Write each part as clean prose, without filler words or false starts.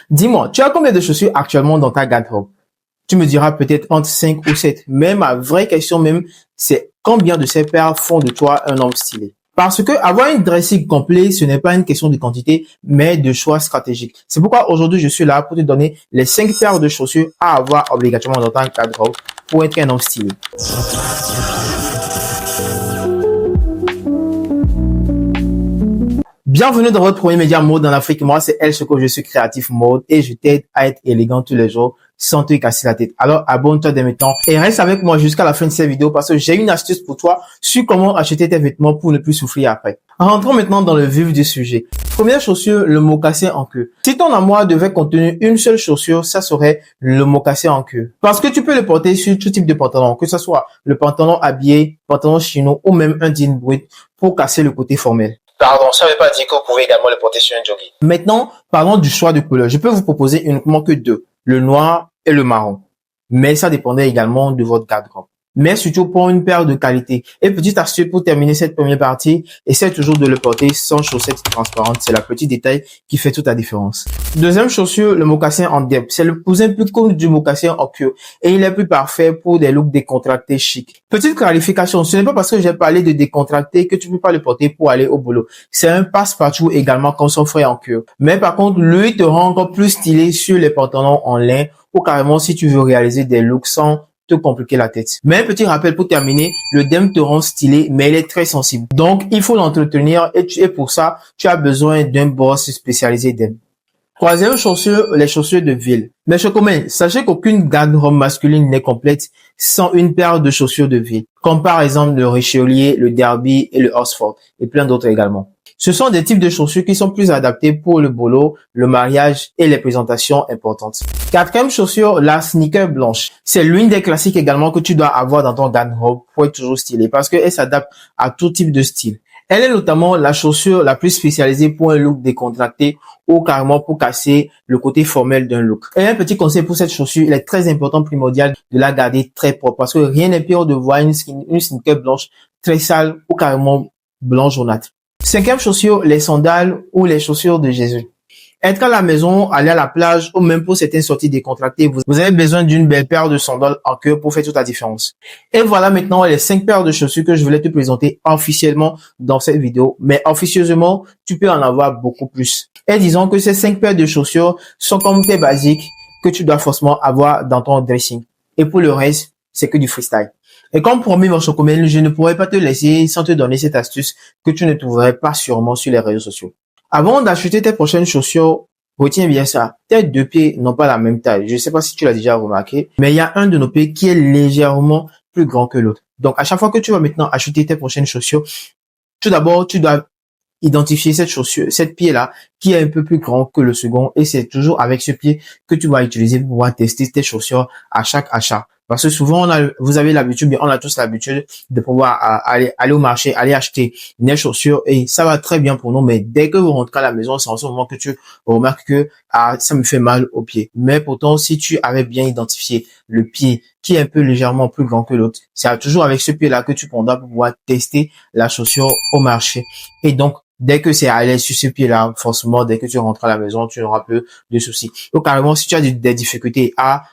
Dis-moi, tu as combien de chaussures actuellement dans ta garde-robe? Tu me diras peut-être entre 5 ou 7. Mais ma vraie question même, c'est combien de ces paires font de toi un homme stylé? Parce que avoir une dressing complète, ce n'est pas une question de quantité, mais de choix stratégique. C'est pourquoi aujourd'hui, je suis là pour te donner les 5 paires de chaussures à avoir obligatoirement dans ta garde-robe pour être un homme stylé. Bienvenue dans votre premier média mode en Afrique. Moi, c'est El Choco, je suis créatif mode et je t'aide à être élégant tous les jours sans te casser la tête. Alors, abonne-toi dès maintenant et reste avec moi jusqu'à la fin de cette vidéo parce que j'ai une astuce pour toi sur comment acheter tes vêtements pour ne plus souffrir après. Rentrons maintenant dans le vif du sujet. Première chaussure, le mocassin en queue. Si ton armoire devait contenir une seule chaussure, ça serait le mocassin en queue. Parce que tu peux le porter sur tout type de pantalon, que ce soit le pantalon habillé, pantalon chino ou même un jean brut pour casser le côté formel. Pardon, ça ne veut pas dire que vous pouvez également le porter sur un jogging. Maintenant, parlons du choix de couleur. Je peux vous proposer uniquement que deux, le noir et le marron. Mais ça dépendait également de votre garde-robe. Mais surtout pour une paire de qualité. Et petite astuce pour terminer cette première partie, essaie toujours de le porter sans chaussettes transparentes. C'est le petit détail qui fait toute la différence. Deuxième chaussure, le mocassin en deb. C'est le cousin plus cool du mocassin en cuir. Et il est plus parfait pour des looks décontractés chics. Petite clarification, ce n'est pas parce que j'ai parlé de décontracté que tu peux pas le porter pour aller au boulot. C'est un passe-partout également comme son frère en cuir. Mais par contre, lui te rend encore plus stylé sur les pantalons en lin ou carrément si tu veux réaliser des looks sans te compliquer la tête. Mais un petit rappel pour terminer, le dem te rend stylé, mais il est très sensible. Donc, il faut l'entretenir et pour ça, tu as besoin d'un boss spécialisé dem. Troisième chaussure, les chaussures de ville. Mais chocomel, sachez qu'aucune garde-robe masculine n'est complète sans une paire de chaussures de ville, comme par exemple le Richelieu, le Derby et le Oxford, et plein d'autres également. Ce sont des types de chaussures qui sont plus adaptés pour le boulot, le mariage et les présentations importantes. Quatrième chaussure, la sneaker blanche. C'est l'une des classiques également que tu dois avoir dans ton garde-robe pour être toujours stylé parce qu'elle s'adapte à tout type de style. Elle est notamment la chaussure la plus spécialisée pour un look décontracté ou carrément pour casser le côté formel d'un look. Et un petit conseil pour cette chaussure, il est très important, primordial de la garder très propre parce que rien n'est pire de voir une sneaker blanche très sale ou carrément blanche jaunâtre. Cinquième chaussure, les sandales ou les chaussures de Jésus. Être à la maison, aller à la plage ou même pour certaines sorties décontractées, vous avez besoin d'une belle paire de sandales en cuir pour faire toute la différence. Et voilà maintenant les 5 paires de chaussures que je voulais te présenter officiellement dans cette vidéo. Mais officieusement, tu peux en avoir beaucoup plus. Et disons que ces 5 paires de chaussures sont comme tes basiques que tu dois forcément avoir dans ton dressing. Et pour le reste, c'est que du freestyle. Et comme promis, mon chocomel, je ne pourrais pas te laisser sans te donner cette astuce que tu ne trouverais pas sûrement sur les réseaux sociaux. Avant d'acheter tes prochaines chaussures, retiens bien ça. Tes deux pieds n'ont pas la même taille. Je ne sais pas si tu l'as déjà remarqué, mais il y a un de nos pieds qui est légèrement plus grand que l'autre. Donc, à chaque fois que tu vas maintenant acheter tes prochaines chaussures, tout d'abord, tu dois identifier cette chaussure, cette pied-là, qui est un peu plus grand que le second. Et c'est toujours avec ce pied que tu vas utiliser pour pouvoir tester tes chaussures à chaque achat. Parce que souvent, vous avez l'habitude, on a tous l'habitude de pouvoir aller au marché, aller acheter des chaussures et ça va très bien pour nous. Mais dès que vous rentrez à la maison, c'est en ce moment que tu remarques que ça me fait mal au pied. Mais pourtant, si tu avais bien identifié le pied qui est un peu légèrement plus grand que l'autre, c'est toujours avec ce pied-là que tu prendras pour pouvoir tester la chaussure au marché. Et donc, dès que c'est à l'aise sur ce pied-là, forcément, dès que tu rentres à la maison, tu n'auras plus de soucis. Donc, carrément, si tu as des difficultés à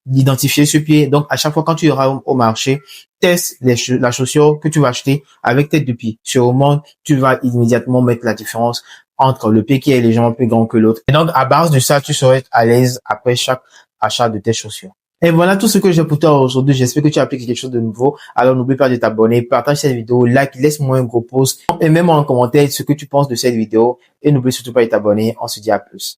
d'identifier ce pied. Donc, à chaque fois quand tu iras au marché, teste la chaussure que tu vas acheter avec tes deux pieds. Sûrement, tu vas immédiatement mettre la différence entre le pied qui est légèrement plus grand que l'autre. Et donc, à base de ça, tu seras à l'aise après chaque achat de tes chaussures. Et voilà tout ce que j'ai pour toi aujourd'hui. J'espère que tu as appris quelque chose de nouveau. Alors, n'oublie pas de t'abonner, partage cette vidéo, like, laisse-moi un gros pouce et même en commentaire ce que tu penses de cette vidéo. Et n'oublie surtout pas de t'abonner. On se dit à plus.